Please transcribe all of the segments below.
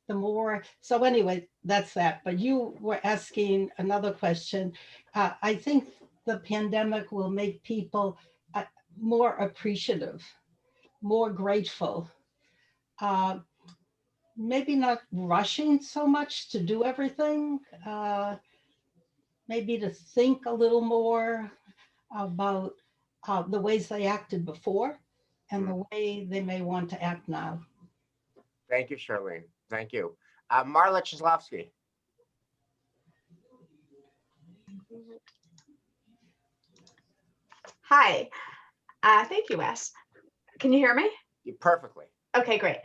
the more. So anyway, that's that. But you were asking another question. I think the pandemic will make people uh, more appreciative, more grateful, uh, maybe not rushing so much to do everything, maybe to think a little more about the ways they acted before and Mm. the way they may want to act now. Thank you, Charlene. Thank you. Marla Chislovsky. Hi, thank you, Wes. Can you hear me? You perfectly. Okay, great.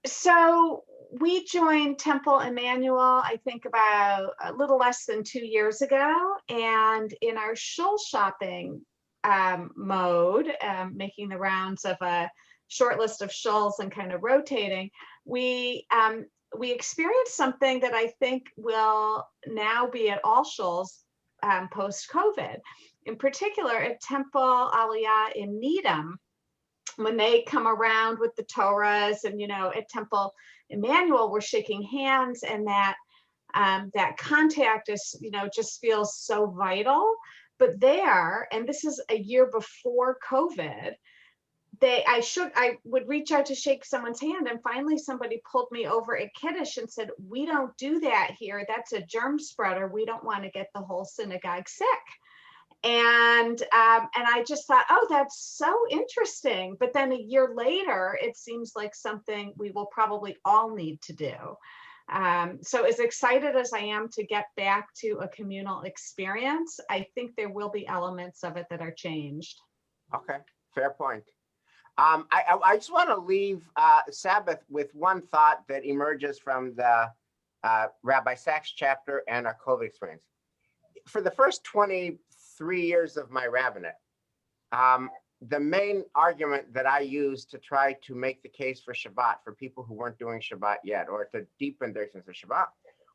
So we joined Temple Emmanuel, I think about a little less than 2 years ago. And in our shul shopping mode, making the rounds of a short list of shuls and kind of rotating, we experienced something that I think will now be at all shuls post-COVID. In particular, at Temple Aliyah in Needham, when they come around with the Torahs, and at Temple Emmanuel, we're shaking hands, and that contact is just feels so vital. But there, and this is a year before COVID, I would reach out to shake someone's hand, and finally somebody pulled me over at Kiddush and said, "We don't do that here. That's a germ spreader. We don't want to get the whole synagogue sick." And I just thought, oh, that's so interesting. But then a year later, it seems like something we will probably all need to do. So as excited as I am to get back to a communal experience, I think there will be elements of it that are changed. Okay, fair point. I just want to leave Sabbath with one thought that emerges from the Rabbi Sachs chapter and our COVID experience. For the first 23 years of my rabbinate, the main argument that I used to try to make the case for Shabbat for people who weren't doing Shabbat yet, or to deepen their sense of Shabbat,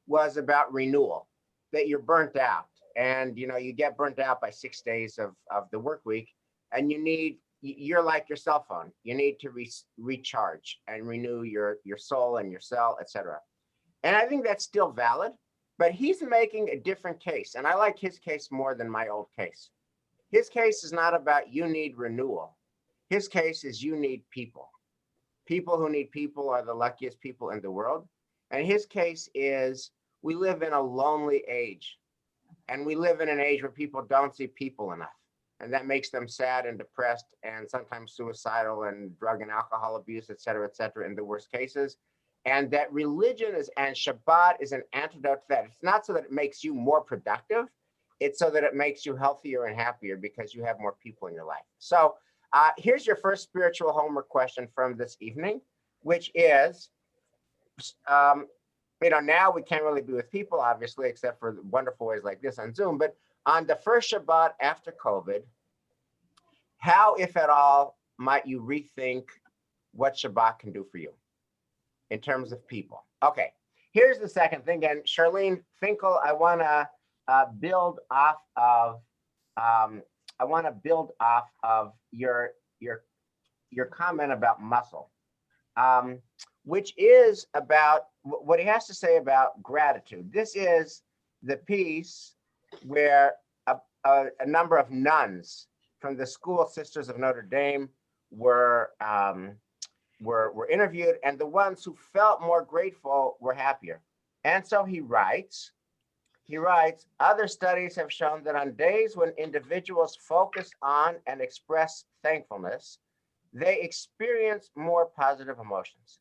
was about renewal, that you're burnt out. And you get burnt out by 6 days of the work week, and you're like your cell phone. You need to recharge and renew your soul and your cell, etc. And I think that's still valid, but he's making a different case. And I like his case more than my old case. His case is not about you need renewal. His case is you need people. People who need people are the luckiest people in the world. And his case is we live in a lonely age. And we live in an age where people don't see people enough. And that makes them sad and depressed and sometimes suicidal and drug and alcohol abuse, et cetera, in the worst cases. And that religion and Shabbat is an antidote to that. It's not so that it makes you more productive. It's so that it makes you healthier and happier because you have more people in your life. So here's your first spiritual homework question from this evening, which is, now we can't really be with people, obviously, except for wonderful ways like this on Zoom. But on the first Shabbat after COVID, how, if at all, might you rethink what Shabbat can do for you in terms of people? Okay, here's the second thing. And Charlene Finkel, I want to build off of your comment about muscle, which is about what he has to say about gratitude. This is the piece where a number of nuns from the School Sisters of Notre Dame were interviewed, and the ones who felt more grateful were happier. And so he writes, other studies have shown that on days when individuals focus on and express thankfulness, they experience more positive emotions.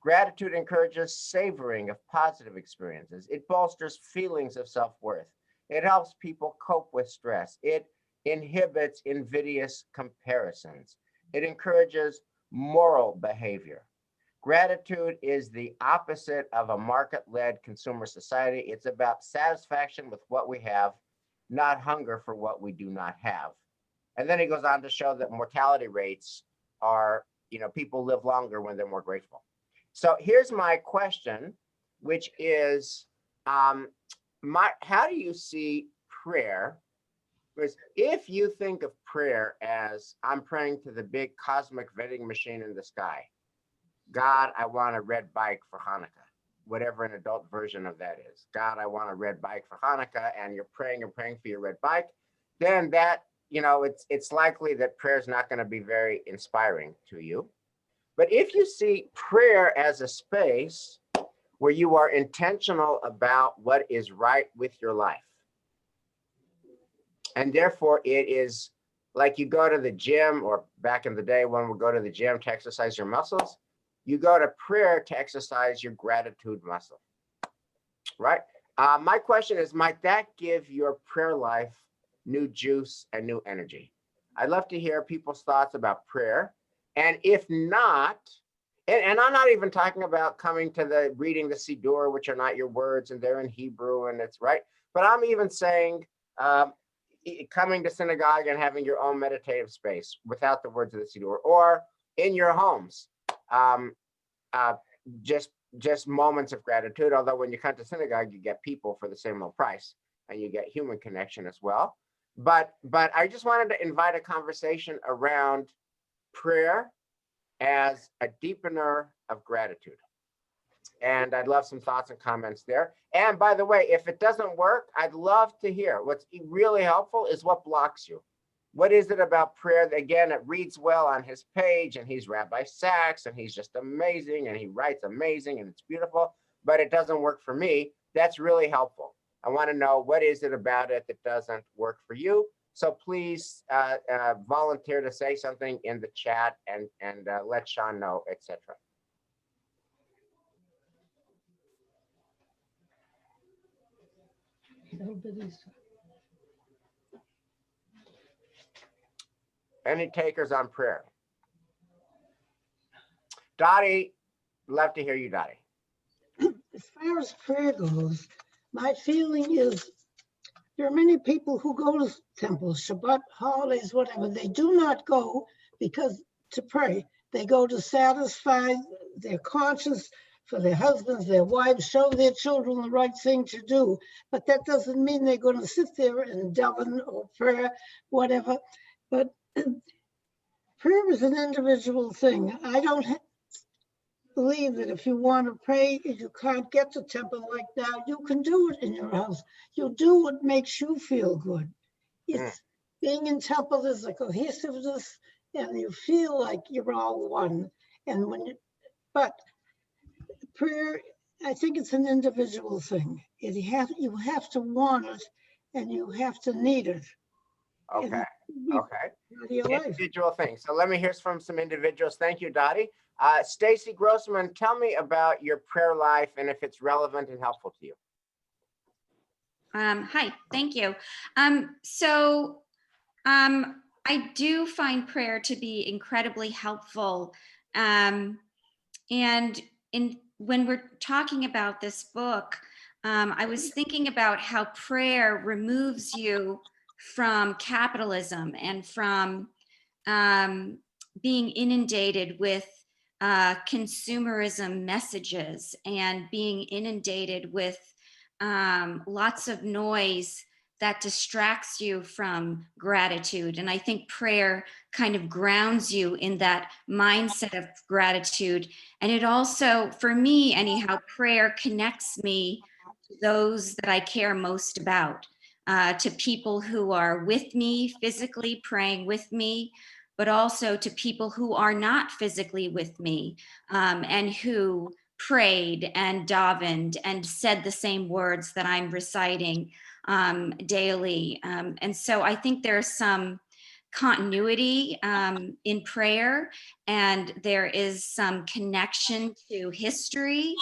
Gratitude encourages savoring of positive experiences. It bolsters feelings of self-worth. It helps people cope with stress. It inhibits invidious comparisons. It encourages moral behavior. Gratitude is the opposite of a market-led consumer society. It's about satisfaction with what we have, not hunger for what we do not have. And then he goes on to show that mortality rates are, people live longer when they're more grateful. So here's my question, which is, how do you see prayer? Because if you think of prayer as I'm praying to the big cosmic vending machine in the sky, God, I want a red bike for Hanukkah, whatever an adult version of that is. God, I want a red bike for Hanukkah, and you're praying and praying for your red bike, then that, it's likely that prayer is not going to be very inspiring to you. But if you see prayer as a space where you are intentional about what is right with your life, and therefore it is like you go to the gym, or back in the day when we go to the gym to exercise your muscles, you go to prayer to exercise your gratitude muscle, right? My question is, might that give your prayer life new juice and new energy? I'd love to hear people's thoughts about prayer. And if not, and I'm not even talking about coming to the reading the Siddur, which are not your words and they're in Hebrew and it's right. But I'm even saying coming to synagogue and having your own meditative space without the words of the Siddur, or in your homes, just moments of gratitude. Although when you come to synagogue, you get people for the same low price, and you get human connection as well. But I just wanted to invite a conversation around prayer as a deepener of gratitude. And I'd love some thoughts and comments there. And by the way, if it doesn't work, I'd love to hear. What's really helpful is what blocks you. What is it about prayer that, again, it reads well on his page, and he's Rabbi Sachs, and he's just amazing, and he writes amazing, and it's beautiful, but it doesn't work for me. That's really helpful. I want to know, what is it about it that doesn't work for you? So please volunteer to say something in the chat, and let Sean know, etc. Nobody's. Any takers on prayer? Dottie, love to hear you, Dottie. As far as prayer goes, my feeling is there are many people who go to temples, Shabbat, holidays, whatever. They do not go because to pray. They go to satisfy their conscience, for their husbands, their wives, show their children the right thing to do. But that doesn't mean they're going to sit there and daven or prayer, whatever. But prayer is an individual thing. I don't believe that if you want to pray, if you can't get to temple like now, you can do it in your house. You do what makes you feel good. It's being in temple is a cohesiveness, and you feel like you're all one. And but prayer, I think it's an individual thing. You have to want it, and you have to need it. Okay. Your life. Individual thing. So let me hear from some individuals. Thank you, Dottie. Stacy Grossman, tell me about your prayer life and if it's relevant and helpful to you. Hi, thank you. I do find prayer to be incredibly helpful. And when we're talking about this book, I was thinking about how prayer removes you from capitalism and from being inundated with consumerism messages and being inundated with lots of noise that distracts you from gratitude. And I think prayer kind of grounds you in that mindset of gratitude. And it also, for me anyhow, prayer connects me to those that I care most about, to people who are with me physically praying with me, but also to people who are not physically with me, and who prayed and davened and said the same words that I'm reciting daily. And so I think there's some continuity in prayer, and there is some connection to history,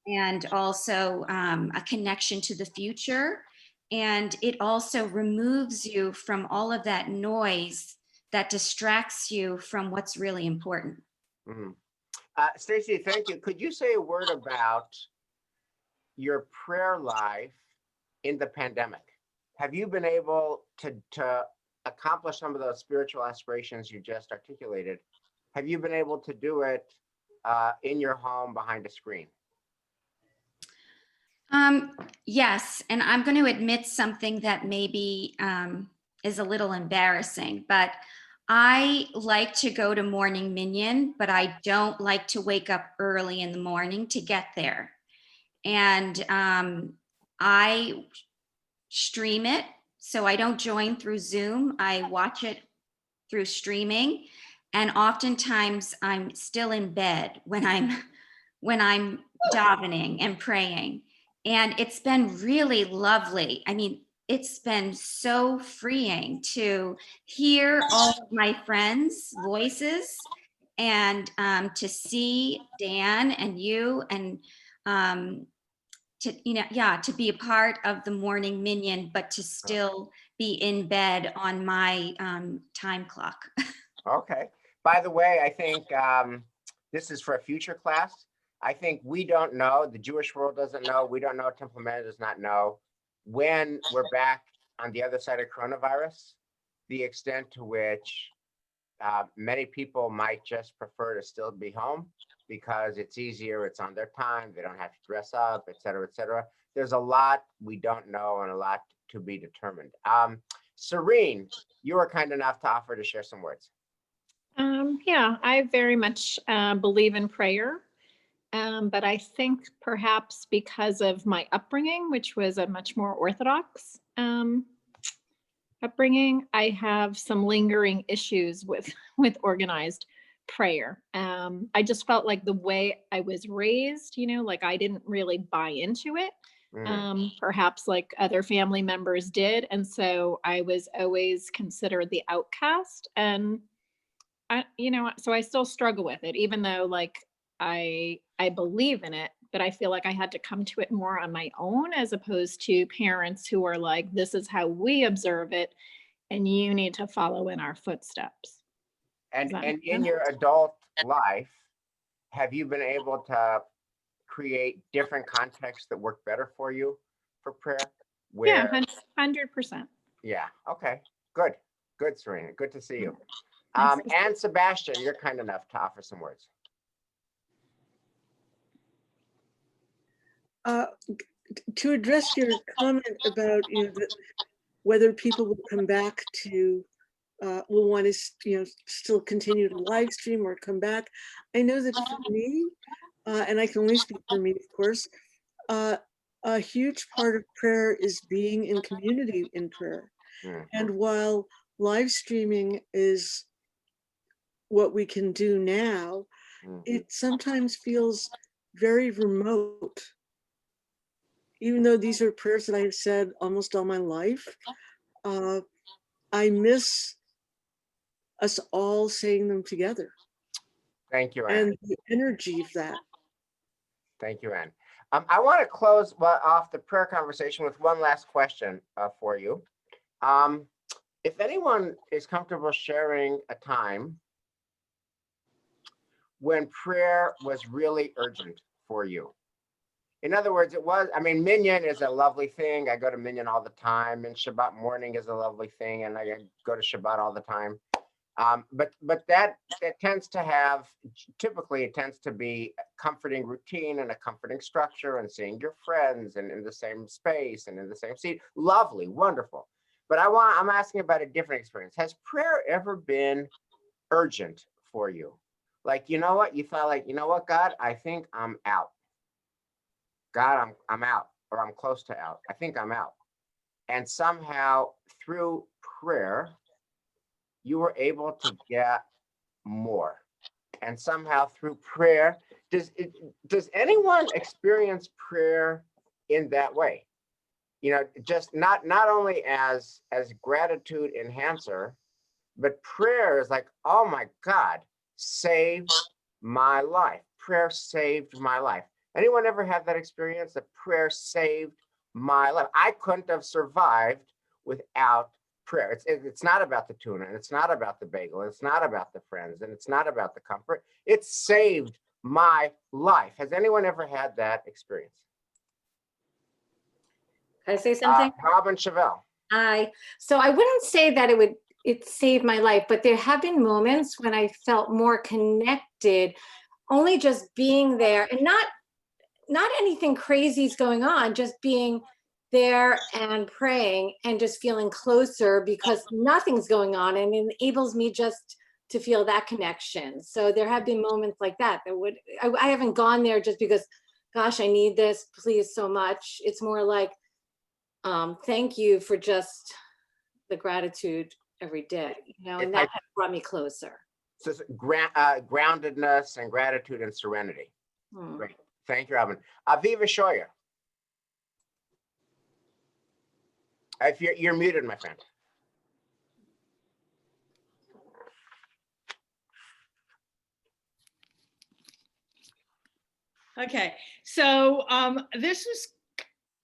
and also a connection to the future. And it also removes you from all of that noise that distracts you from what's really important. Mm-hmm. Stacy, thank you. Could you say a word about your prayer life in the pandemic? Have you been able to accomplish some of those spiritual aspirations you just articulated? Have you been able to do it in your home behind a screen? Yes, and I'm going to admit something that maybe is a little embarrassing, but I like to go to morning minyan, but I don't like to wake up early in the morning to get there. And I stream it, so I don't join through Zoom. I watch it through streaming, and oftentimes I'm still in bed when I'm davening and praying. And it's been really lovely. I mean, it's been so freeing to hear all of my friends' voices and to see Dan and you and to, to be a part of the morning minyan, but to still be in bed on my time clock. Okay. By the way, I think this is for a future class. I think we don't know, the Jewish world doesn't know, we don't know, Temple Man does not know when we're back on the other side of coronavirus, the extent to which many people might just prefer to still be home because it's easier, it's on their time, they don't have to dress up, et cetera, et cetera. There's a lot we don't know and a lot to be determined. Serene, you were kind enough to offer to share some words. Yeah, I very much believe in prayer. But I think perhaps because of my upbringing, which was a much more Orthodox upbringing, I have some lingering issues with organized prayer. I just felt like the way I was raised, like I didn't really buy into it. Perhaps like other family members did. And so I was always considered the outcast. And so I still struggle with it, even though like I believe in it, but I feel like I had to come to it more on my own as opposed to parents who are like, this is how we observe it, and you need to follow in our footsteps. And in your adult life, have you been able to create different contexts that work better for you for prayer? Yeah, 100%. Yeah, okay, good, Serena, good to see you. Nice and Sebastian, you're kind enough to offer some words. To address your comment about whether people will come back to will want to still continue to live stream or come back, I know that for me, and I can only speak for me, of course, a huge part of prayer is being in community in prayer. And while live streaming is what we can do now, it sometimes feels very remote. Even though these are prayers that I have said almost all my life, I miss us all saying them together. Thank you, Anne. And the energy of that. Thank you, Anne. I want to close off the prayer conversation with one last question for you. If anyone is comfortable sharing a time when prayer was really urgent for you. In other words, minyan is a lovely thing. I go to minyan all the time, and Shabbat morning is a lovely thing, and I go to Shabbat all the time. But that tends to have, typically it tends to be a comforting routine and a comforting structure and seeing your friends and in the same space and in the same seat. Lovely, wonderful. But I'm asking about a different experience. Has prayer ever been urgent for you? Like, you know what? You thought like, you know what, God, I think I'm out. God, I'm out, or I'm close to out. I think I'm out. And somehow through prayer, you were able to get more. And somehow through prayer, does anyone experience prayer in that way? Just not only as gratitude enhancer, but prayer is like, oh my God, saved my life. Prayer saved my life. Anyone ever have that experience that prayer saved my life? I couldn't have survived without prayer. It's not about the tuna, and it's not about the bagel, and it's not about the friends, and it's not about the comfort. It saved my life. Has anyone ever had that experience? Can I say something? Robin Chevelle. So I wouldn't say that it saved my life, but there have been moments when I felt more connected, only just being there, and not anything crazy is going on, just being there and praying and just feeling closer because nothing's going on, and it enables me just to feel that connection. So there have been moments like that I haven't gone there just because, gosh, I need this, please, so much. It's more like, thank you for just the gratitude every day, and that has brought me closer. So it's groundedness and gratitude and serenity. Great. Thank you, Robin. Aviva Shoyer. If you're muted, my friend. Okay, so this is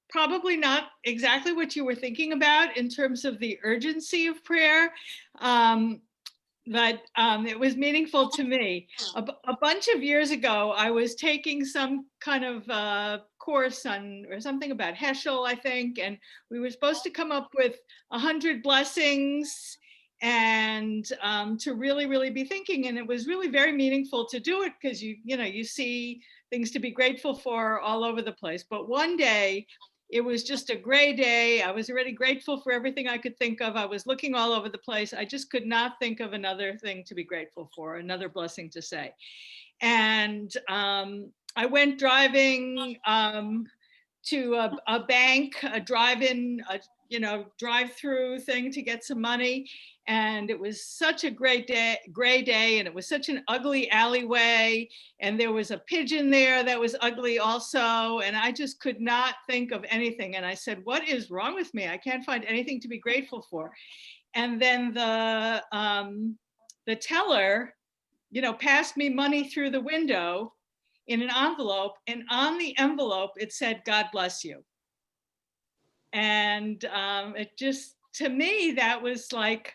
probably not exactly what you were thinking about in terms of the urgency of prayer, but it was meaningful to me. A bunch of years ago, I was taking some kind of course or something about Heschel, I think, and we were supposed to come up with 100 blessings and to really be thinking, and it was really very meaningful to do it because you see things to be grateful for all over the place. But one day, it was just a gray day. I was already grateful for everything I could think of. I was looking all over the place. I just could not think of another thing to be grateful for, another blessing to say. And I went driving to a bank, a drive-through thing to get some money. And it was such a gray day, and it was such an ugly alleyway. And there was a pigeon there that was ugly also. And I just could not think of anything. And I said, what is wrong with me? I can't find anything to be grateful for. And then the teller, passed me money through the window in an envelope. And on the envelope, it said, God bless you. And it just, to me, that was like,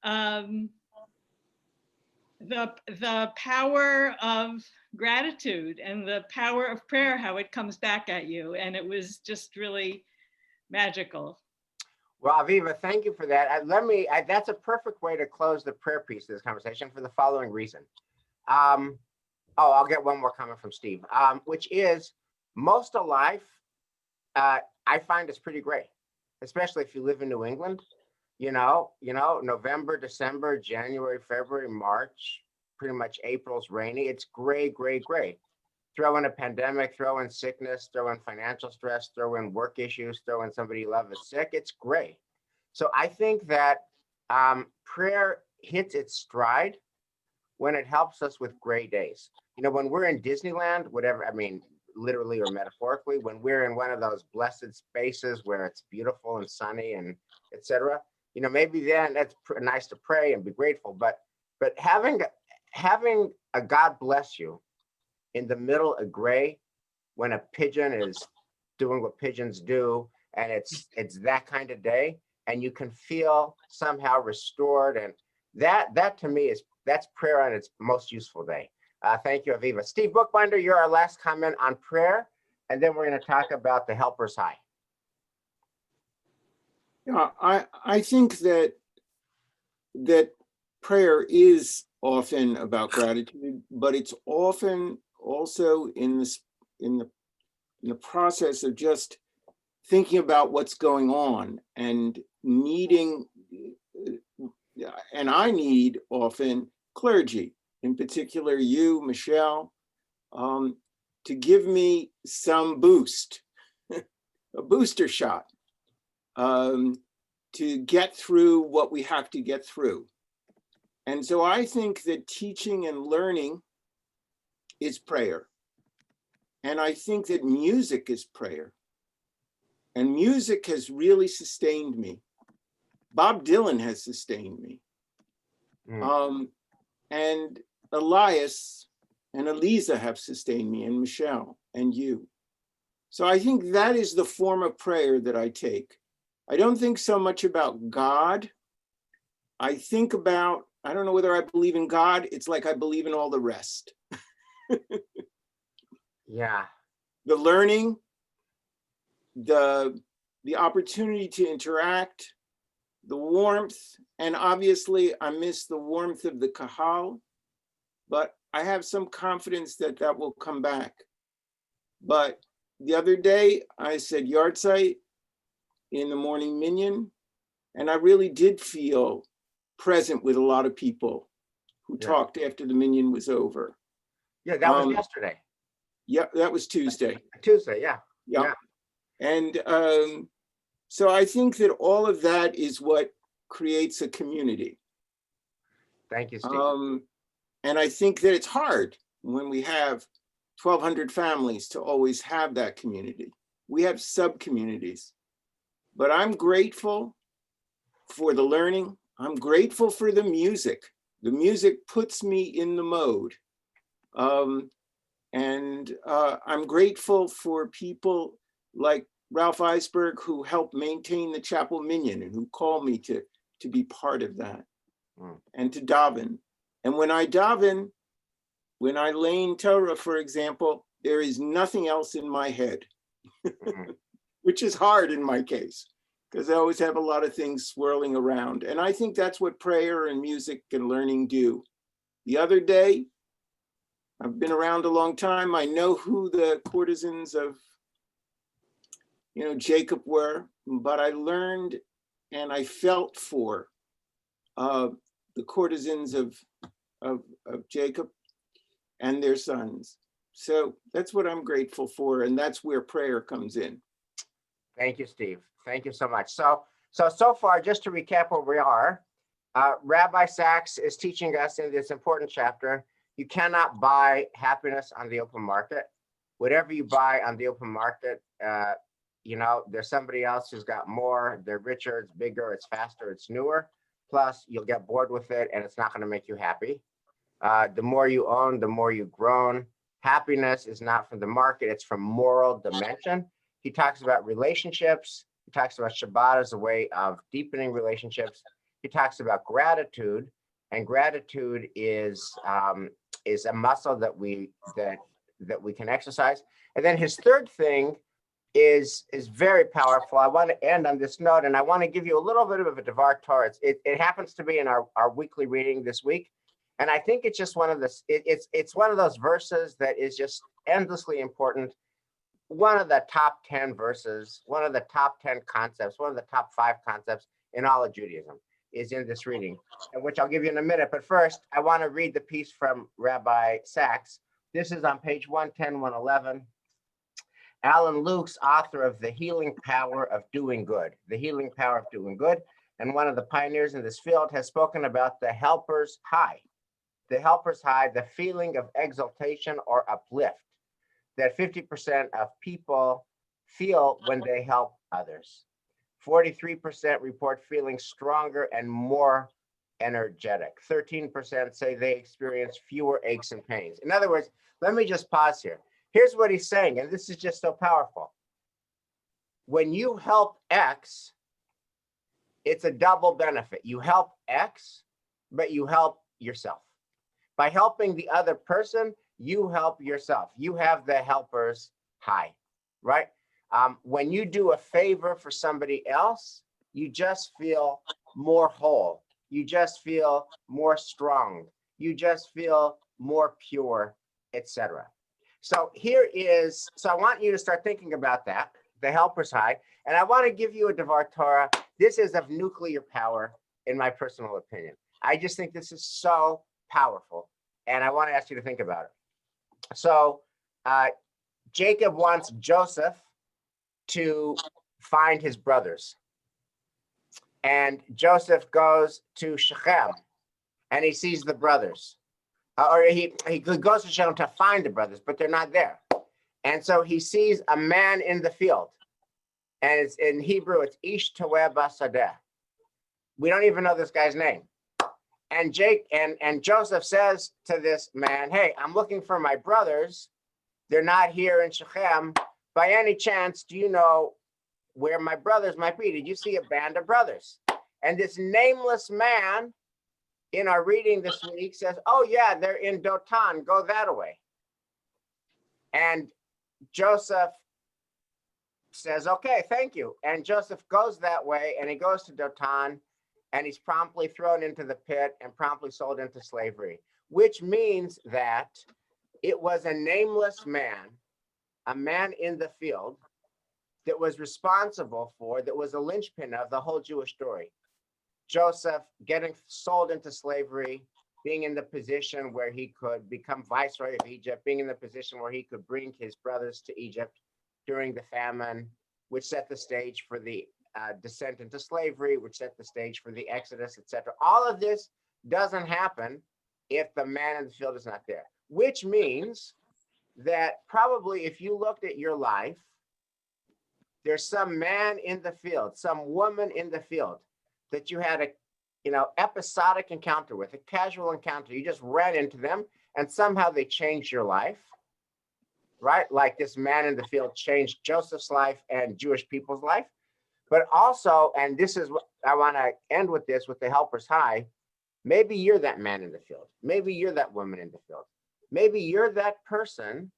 the power of gratitude and the power of prayer, how it comes back at you. And it was just really magical. Well, Aviva, thank you for that. That's a perfect way to close the prayer piece of this conversation for the following reason. I'll get one more comment from Steve, which is most of life, I find is pretty gray, especially if you live in New England. November, December, January, February, March, pretty much April's rainy. It's gray, gray, gray. Throw in a pandemic, throw in sickness, throw in financial stress, throw in work issues, throw in somebody you love is sick. It's gray. So I think that prayer hits its stride when it helps us with gray days. When we're in Disneyland, literally or metaphorically, when we're in one of those blessed spaces where it's beautiful and sunny and etc., maybe then that's nice to pray and be grateful. But having a God bless you in the middle of gray, when a pigeon is doing what pigeons do, and it's that kind of day, and you can feel somehow restored, and that to me that's prayer on its most useful day. Thank you, Aviva. Steve Bookbinder, you're our last comment on prayer, and then we're going to talk about the Helper's High. Yeah, I think that prayer is often about gratitude, but it's often also in the process of just thinking about what's going on and needing, and I need often clergy, in particular you, Michelle, to give me some boost, a booster shot. To get through what we have to get through. And so I think that teaching and learning is prayer. And I think that music is prayer. And music has really sustained me. Bob Dylan has sustained me. And Elias and Eliza have sustained me, and Michelle and you. So I think that is the form of prayer that I take. I don't think so much about God. I think about, I don't know whether I believe in God. It's like I believe in all the rest. Yeah. The learning, the opportunity to interact, the warmth, and obviously I miss the warmth of the kahal, but I have some confidence that that will come back. But the other day I said, Yahrzeit, in the morning minyan. And I really did feel present with a lot of people who talked after the minyan was over. Yeah, that was yesterday. Yeah, that was Tuesday. Tuesday, yeah. Yeah. And so I think that all of that is what creates a community. Thank you, Steve. And I think that it's hard when we have 1,200 families to always have that community. We have sub-communities, but I'm grateful for the learning. I'm grateful for the music. The music puts me in the mode. And I'm grateful for people like Ralph Eisberg who helped maintain the chapel minyan and who called me to be part of that and to daven. And when I daven, when I lein Torah, for example, there is nothing else in my head, which is hard in my case, because I always have a lot of things swirling around. And I think that's what prayer and music and learning do. The other day, I've been around a long time. I know who the courtesans of, Jacob were, but I learned and I felt for the courtesans of Jacob and their sons. So that's what I'm grateful for, and that's where prayer comes in. Thank you, Steve. Thank you so much. So far, just to recap where we are, Rabbi Sachs is teaching us in this important chapter, you cannot buy happiness on the open market. Whatever you buy on the open market, there's somebody else who's got more, they're richer, it's bigger, it's faster, it's newer. Plus, you'll get bored with it and it's not going to make you happy. The more you own, the more you've grown. Happiness is not from the market, it's from moral dimension. He talks about relationships. He talks about Shabbat as a way of deepening relationships. He talks about gratitude, and gratitude is a muscle that we can exercise. And then his third thing is very powerful. I want to end on this note, and I want to give you a little bit of a Devar Torah. It happens to be in our weekly reading this week, and I think it's just one of the it's one of those verses that is just endlessly important. One of the top 10 verses, one of the top 10 concepts, one of the top 5 concepts in all of Judaism is in this reading, which I'll give you in a minute. But first, I want to read the piece from Rabbi Sachs. This is on page 110, 111. Alan Luke's author of The Healing Power of Doing Good, The Healing Power of Doing Good, and one of the pioneers in this field, has spoken about the helper's high. The helper's high, the feeling of exaltation or uplift that 50% of people feel when they help others. 43% report feeling stronger and more energetic. 13% say they experience fewer aches and pains. In other words, let me just pause here. Here's what he's saying, and this is just so powerful. When you help X, it's a double benefit. You help X, but you help yourself. By helping the other person, you help yourself. You have the helper's high, right? When you do a favor for somebody else, you just feel more whole. You just feel more strong. You just feel more pure, etc. So I want you to start thinking about that, the helper's high. And I want to give you a Devar Torah. This is of nuclear power, in my personal opinion. I just think this is so powerful. And I want to ask you to think about it. So Jacob wants Joseph to find his brothers. And Joseph goes to Shechem and he sees the brothers. Or he goes to Shechem to find the brothers, but they're not there. And so he sees a man in the field. And it's in Hebrew, it's Ish Toeh Basadeh. We don't even know this guy's name. And Joseph says to this man, hey, I'm looking for my brothers. They're not here in Shechem. By any chance, do you know where my brothers might be? Did you see a band of brothers? And this nameless man in our reading this week says, oh yeah, they're in Dotan, go that way. And Joseph says, okay, thank you. And Joseph goes that way and he goes to Dotan and he's promptly thrown into the pit and promptly sold into slavery, which means that it was a nameless man, a man in the field, that was responsible for, that was a linchpin of the whole Jewish story. Joseph getting sold into slavery, being in the position where he could become viceroy of Egypt, being in the position where he could bring his brothers to Egypt during the famine, which set the stage for the descent into slavery, which set the stage for the Exodus, etc. All of this doesn't happen if the man in the field is not there, which means that probably if you looked at your life, there's some man in the field, some woman in the field that you had a episodic encounter with, a casual encounter. You just ran into them and somehow they changed your life, right? Like this man in the field changed Joseph's life and Jewish people's life. But also, and this is what I want to end with this, with the helper's high, maybe you're that man in the field. Maybe you're that woman in the field. Maybe you're that person.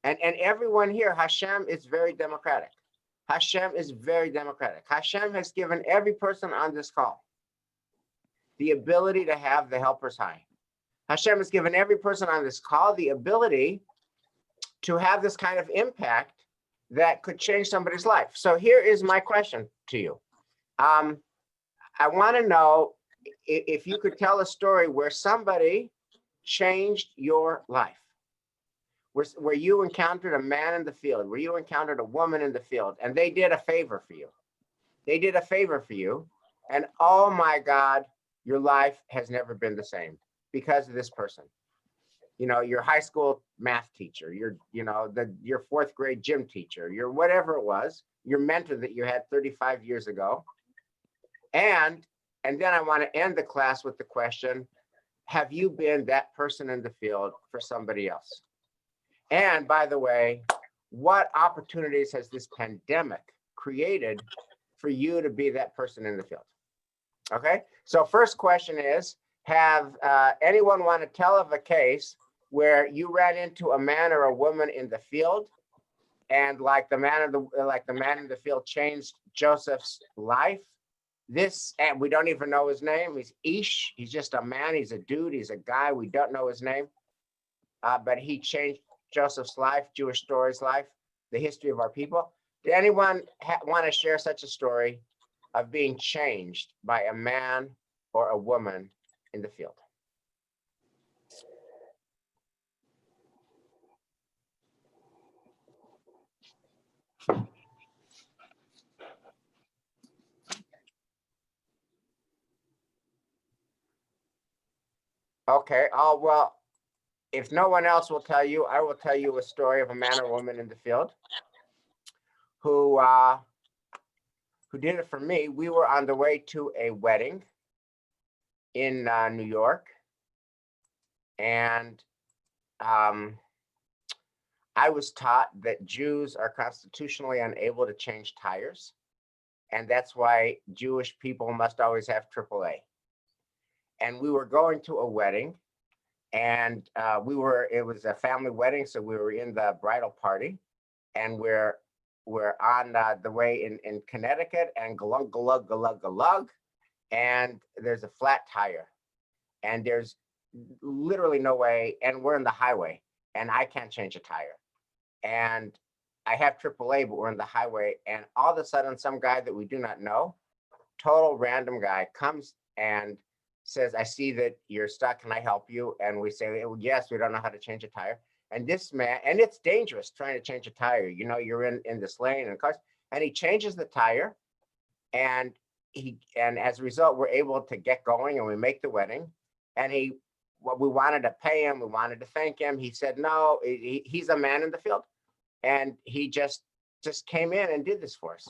And everyone here, Hashem is very democratic. Hashem is very democratic. Hashem has given every person on this call the ability to have the helper's high. Hashem has given every person on this call the ability to have this kind of impact that could change somebody's life. So here is my question to you. I want to know if you could tell a story where somebody changed your life, where you encountered a man in the field, where you encountered a woman in the field, and they did a favor for you. They did a favor for you, and oh my God, your life has never been the same because of this person. Your high school math teacher, your fourth grade gym teacher, your whatever it was, your mentor that you had 35 years ago. And then I want to end the class with the question, have you been that person in the field for somebody else? And by the way, what opportunities has this pandemic created for you to be that person in the field? Okay, so first question is, have anyone want to tell of a case where you ran into a man or a woman in the field, and like the man in the field changed Joseph's life? And we don't even know his name. He's Ish. He's just a man. He's a dude. He's a guy. We don't know his name, but he changed Joseph's life, Jewish story's life, the history of our people. Did anyone want to share such a story of being changed by a man or a woman in the field? Okay, well, if no one else will tell you, I will tell you a story of a man or woman in the field who did it for me. We were on the way to a wedding in New York, and I was taught that Jews are constitutionally unable to change tires, and that's why Jewish people must always have AAA. And we were going to a wedding, and it was a family wedding, so we were in the bridal party, and we're on the way in Connecticut, and glug, glug, glug, glug, and there's a flat tire, and there's literally no way, and we're in the highway, and I can't change a tire, and I have AAA, but we're in the highway, and all of a sudden, some guy that we do not know, total random guy, comes and says, I see that you're stuck, can I help you? And we say, well, yes, we don't know how to change a tire. And this man, and it's dangerous trying to change a tire. You're in this lane and cars, and he changes the tire, and as a result, we're able to get going, and we make the wedding. And we wanted to pay him, we wanted to thank him. He said, no, he's a man in the field. And he just came in and did this for us.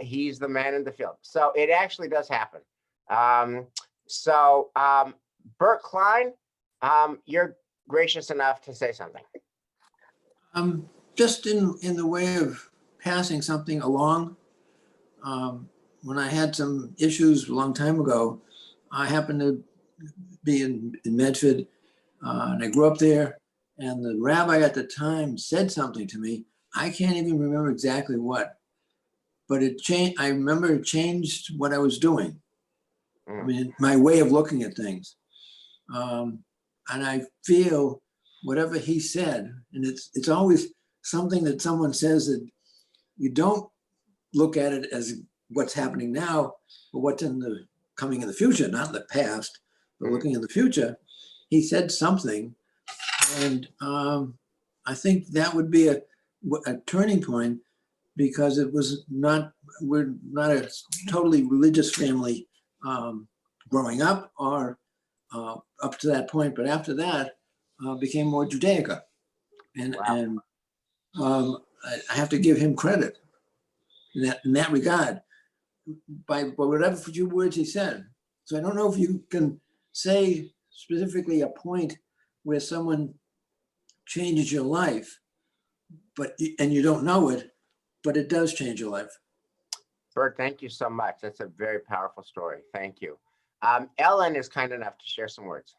He's the man in the field. So it actually does happen. Bert Klein, you're gracious enough to say something. Just in the way of passing something along. When I had some issues a long time ago, I happened to be in Medford, and I grew up there, and the rabbi at the time said something to me. I can't even remember exactly what, but it changed. I remember it changed what I was doing. I mean, my way of looking at things. And I feel whatever he said, and it's always something that someone says you don't look at it as what's happening now, but what's coming in the future, not in the past, but looking in the future. He said something, and I think that would be a turning point, because we're not a totally religious family growing up or up to that point, but after that became more Judaica. And, I have to give him credit in that regard by whatever few words he said. So I don't know if you can say specifically a point where someone changes your life, and you don't know it, but it does change your life. Bert, thank you so much. That's a very powerful story. Thank you. Ellen is kind enough to share some words.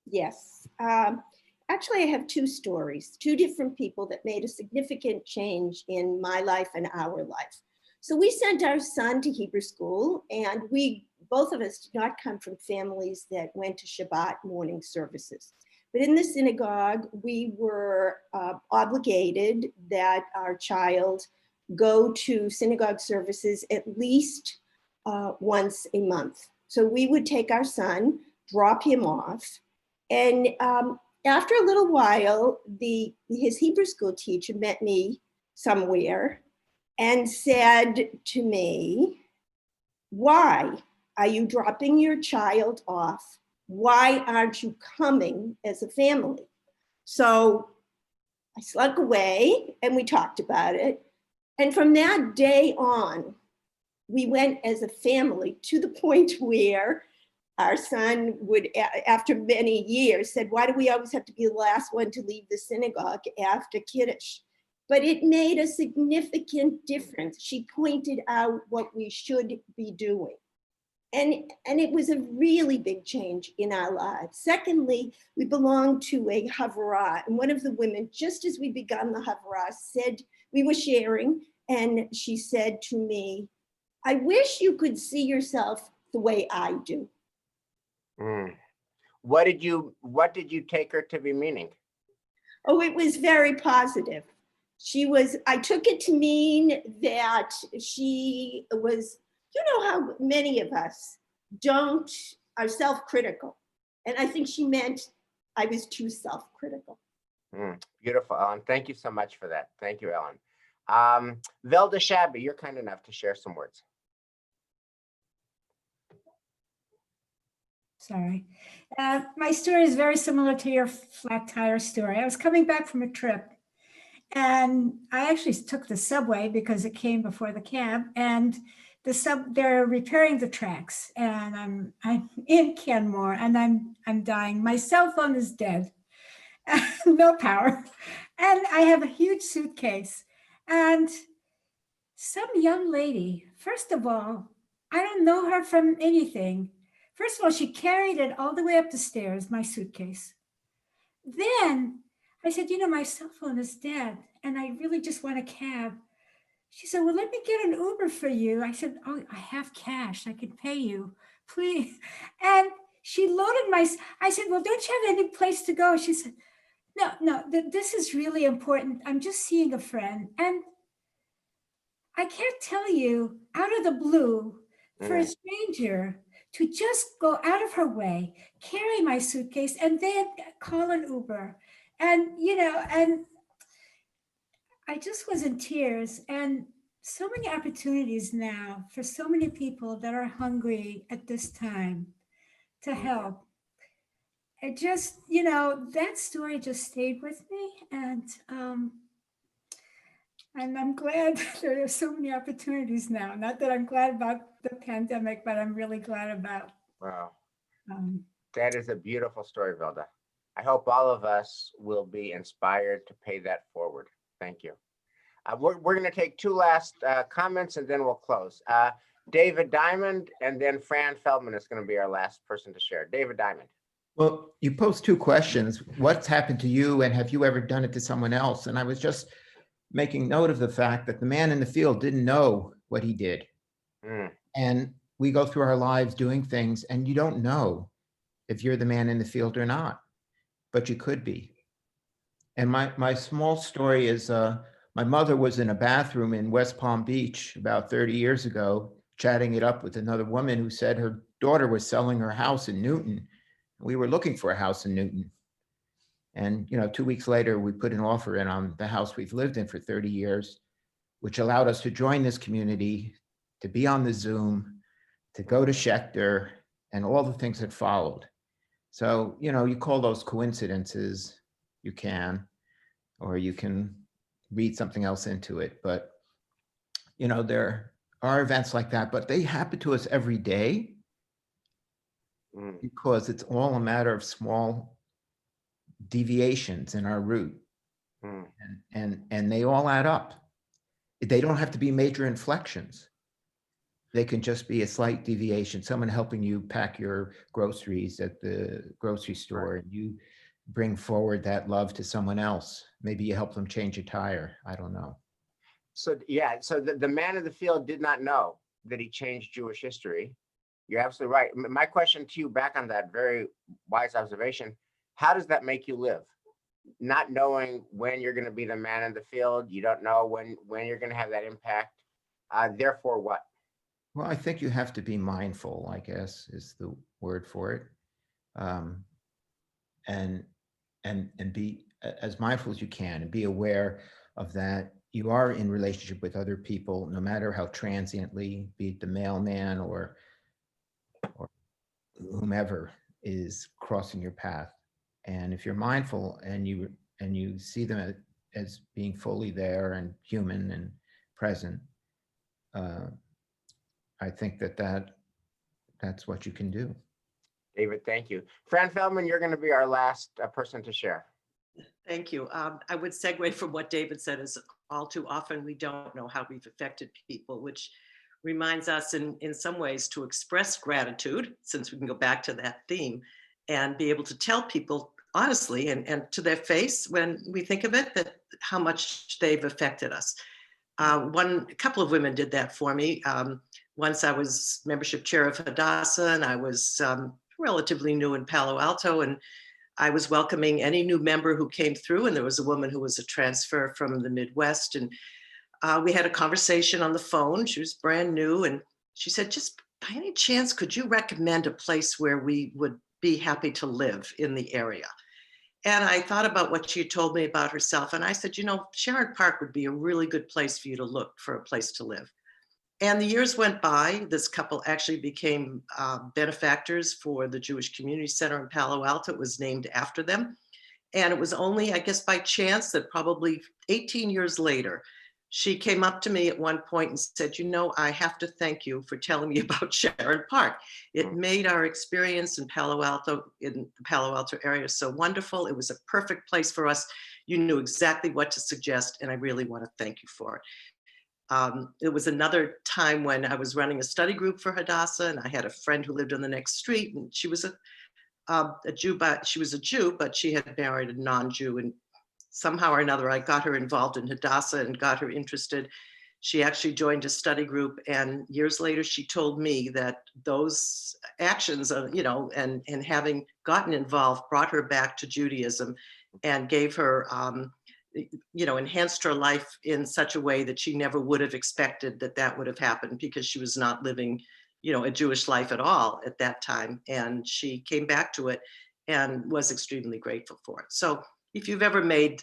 Yes. Actually, I have two stories, two different people that made a significant change in my life and our life. So we sent our son to Hebrew school, and both of us did not come from families that went to Shabbat morning services. But in the synagogue, we were obligated that our child go to synagogue services at least once a month. So we would take our son, drop him off, and after a little while, his Hebrew school teacher met me somewhere and said to me, "Why are you dropping your child off? Why aren't you coming as a family?" So I slunk away and we talked about it. And from that day on, we went as a family to the point where our son would, after many years, said, "Why do we always have to be the last one to leave the synagogue after Kiddush?" But it made a significant difference. She pointed out what we should be doing. And it was a really big change in our lives. Secondly, we belonged to a Havarah, and one of the women, just as we begun the Havarah, said, we were sharing, and she said to me, "I wish you could see yourself the way I do." What did you take her to be meaning? Oh, it was very positive. I took it to mean that she was, you know how many of us are self-critical. And I think she meant I was too self-critical. Beautiful, Ellen. Thank you so much for that. Thank you, Ellen. Velda Shabby, you're kind enough to share some words. Sorry. My story is very similar to your flat tire story. I was coming back from a trip, and I actually took the subway because it came before the cab, and they're repairing the tracks, and I'm in Canmore, and I'm dying. My cell phone is dead, no power, and I have a huge suitcase, and some young lady, first of all, I don't know her from anything. First of all, she carried it all the way up the stairs, my suitcase. Then I said, my cell phone is dead and I really just want a cab. She said, "Well, let me get an Uber for you." I said, "Oh, I have cash. I can pay you, please." And she loaded I said, "Well, don't you have any place to go?" She said, No, this is really important. I'm just seeing a friend. And I can't tell you, out of the blue, for a stranger to just go out of her way, carry my suitcase, and then call an Uber. And, and I just was in tears. And so many opportunities now for so many people that are hungry at this time to help. It just, that story just stayed with me. And I'm glad there are so many opportunities now. Not that I'm glad about the pandemic, but I'm really glad about. Wow. That is a beautiful story, Velda. I hope all of us will be inspired to pay that forward. Thank you. We're going to take two last comments and then we'll close. David Diamond and then Fran Feldman is going to be our last person to share. David Diamond. Well, you posed two questions. What's happened to you and have you ever done it to someone else? And I was just making note of the fact that the man in the field didn't know what he did. And we go through our lives doing things and you don't know if you're the man in the field or not, but you could be. And my small story is my mother was in a bathroom in West Palm Beach about 30 years ago, chatting it up with another woman who said her daughter was selling her house in Newton. We were looking for a house in Newton. And 2 weeks later, we put an offer in on the house we've lived in for 30 years, which allowed us to join this community, to be on the Zoom, to go to Schechter, and all the things that followed. So, you call those coincidences, you can, or you can read something else into it. But, there are events like that, but they happen to us every day because it's all a matter of small deviations in our route. And they all add up. They don't have to be major inflections. They can just be a slight deviation, someone helping you pack your groceries at the grocery store, and you bring forward that love to someone else. Maybe you help them change a tire. I don't know. So yeah, so the man in the field did not know that he changed Jewish history. You're absolutely right. My question to you, back on that very wise observation, how does that make you live? Not knowing when you're going to be the man in the field, you don't know when you're going to have that impact. Therefore, what? Well, I think you have to be mindful, I guess, is the word for it. And be as mindful as you can, and be aware of that. You are in relationship with other people, no matter how transiently, be it the mailman or whomever is crossing your path. And if you're mindful and you see them as being fully there and human and present, I think that's what you can do. David, thank you. Fran Feldman, you're going to be our last person to share. Thank you. I would segue from what David said, is all too often we don't know how we've affected people, which reminds us in some ways to express gratitude, since we can go back to that theme, and be able to tell people honestly and to their face when we think of it, that how much they've affected us. A couple of women did that for me. Once I was membership chair of Hadassah, and I was relatively new in Palo Alto, and I was welcoming any new member who came through, and there was a woman who was a transfer from the Midwest, and we had a conversation on the phone. She was brand new, and she said, just by any chance, could you recommend a place where we would be happy to live in the area? And I thought about what she had told me about herself, and I said, Sharon Park would be a really good place for you to look for a place to live. And the years went by. This couple actually became benefactors for the Jewish Community Center in Palo Alto. It was named after them. And it was only, I guess, by chance that probably 18 years later, she came up to me at one point and said, I have to thank you for telling me about Sharon Park. It made our experience in the Palo Alto area so wonderful. It was a perfect place for us. You knew exactly what to suggest, and I really want to thank you for it. It was another time when I was running a study group for Hadassah, and I had a friend who lived on the next street, and she was a Jew, but she was a Jew, but she had married a non-Jew, and somehow or another, I got her involved in Hadassah and got her interested. She actually joined a study group, and years later, she told me that those actions of, and having gotten involved brought her back to Judaism and gave her, enhanced her life in such a way that she never would have expected that would have happened, because she was not living, a Jewish life at all at that time. And she came back to it and was extremely grateful for it. So if you've ever if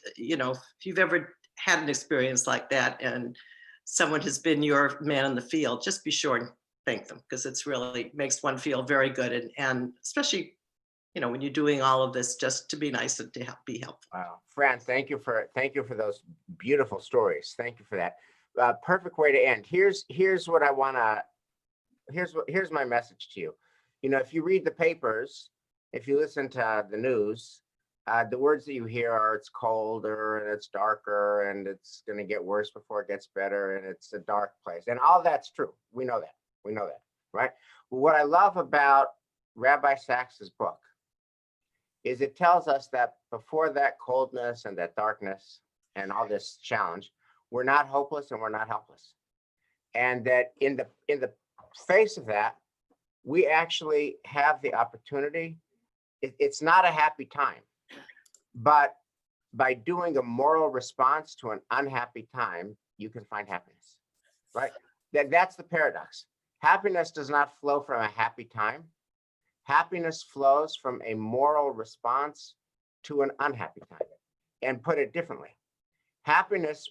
you've ever had an experience like that and someone has been your man in the field, just be sure and thank them, because it's really makes one feel very good. And especially, when you're doing all of this, just to be nice and to be helpful. Wow, Fran, thank you for those beautiful stories. Thank you for that. Perfect way to end. Here's what I want to. Here's my message to you. If you read the papers, if you listen to the news, the words that you hear are it's colder and it's darker and it's going to get worse before it gets better and it's a dark place, and all that's true. We know that, right? But what I love about Rabbi Sacks's book is it tells us that before that coldness and that darkness and all this challenge, we're not hopeless and we're not helpless. And that in the face of that, we actually have the opportunity. It's not a happy time, but by doing a moral response to an unhappy time, you can find happiness, right? That's the paradox. Happiness does not flow from a happy time. Happiness flows from a moral response to an unhappy time. And put it differently, happiness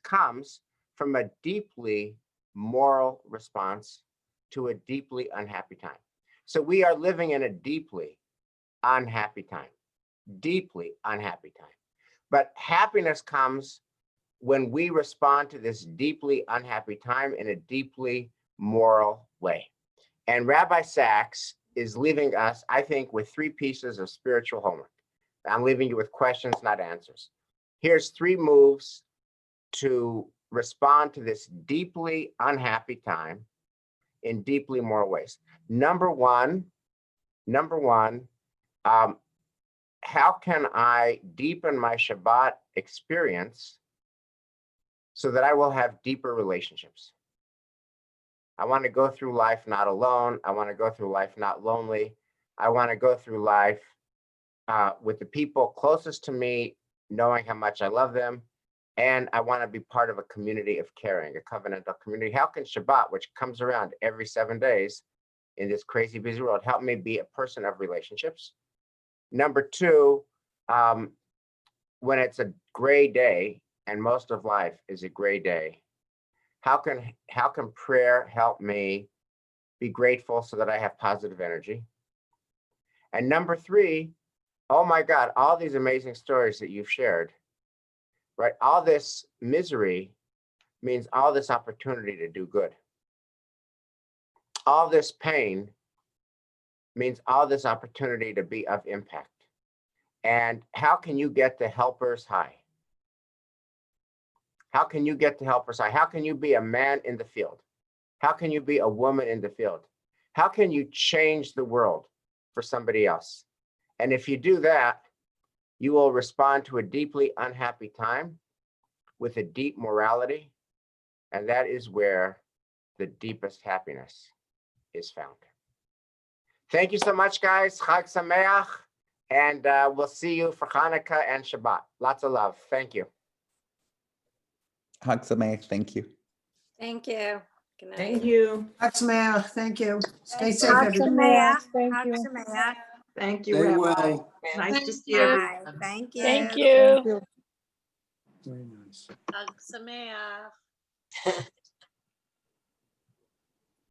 comes from a deeply moral response to a deeply unhappy time. So we are living in a deeply unhappy time, But happiness comes when we respond to this deeply unhappy time in a deeply moral way. And Rabbi Sachs is leaving us, I think, with 3 pieces of spiritual homework. I'm leaving you with questions, not answers. Here's 3 moves to respond to this deeply unhappy time in deeply moral ways. Number one, how can I deepen my Shabbat experience so that I will have deeper relationships? I want to go through life not alone. I want to go through life not lonely. I want to go through life with the people closest to me, knowing how much I love them. And I want to be part of a community of caring, a covenantal community. How can Shabbat, which comes around every 7 days in this crazy busy world, help me be a person of relationships? Number 2, when it's a gray day, and most of life is a gray day, how can prayer help me be grateful so that I have positive energy? And number 3, oh my God, all these amazing stories that you've shared, right? All this misery means all this opportunity to do good. All this pain means all this opportunity to be of impact. And how can you get the helper's high? How can you get the helper's high? How can you be a man in the field? How can you be a woman in the field? How can you change the world for somebody else? And if you do that, you will respond to a deeply unhappy time with a deep morality. And that is where the deepest happiness is found. Thank you so much, guys. Chag Sameach. And we'll see you for Hanukkah and Shabbat. Lots of love. Thank you. Hag Sameach, thank you. Thank you. Good night. Thank you. Thank you. Stay safe, Hag everybody. Sameach. Thank Hag you. Sameach. Thank you, Stay Rabbi. well. Nice to Thank see you. everyone. Thank you. Thank you. Very nice. Hag Sameach.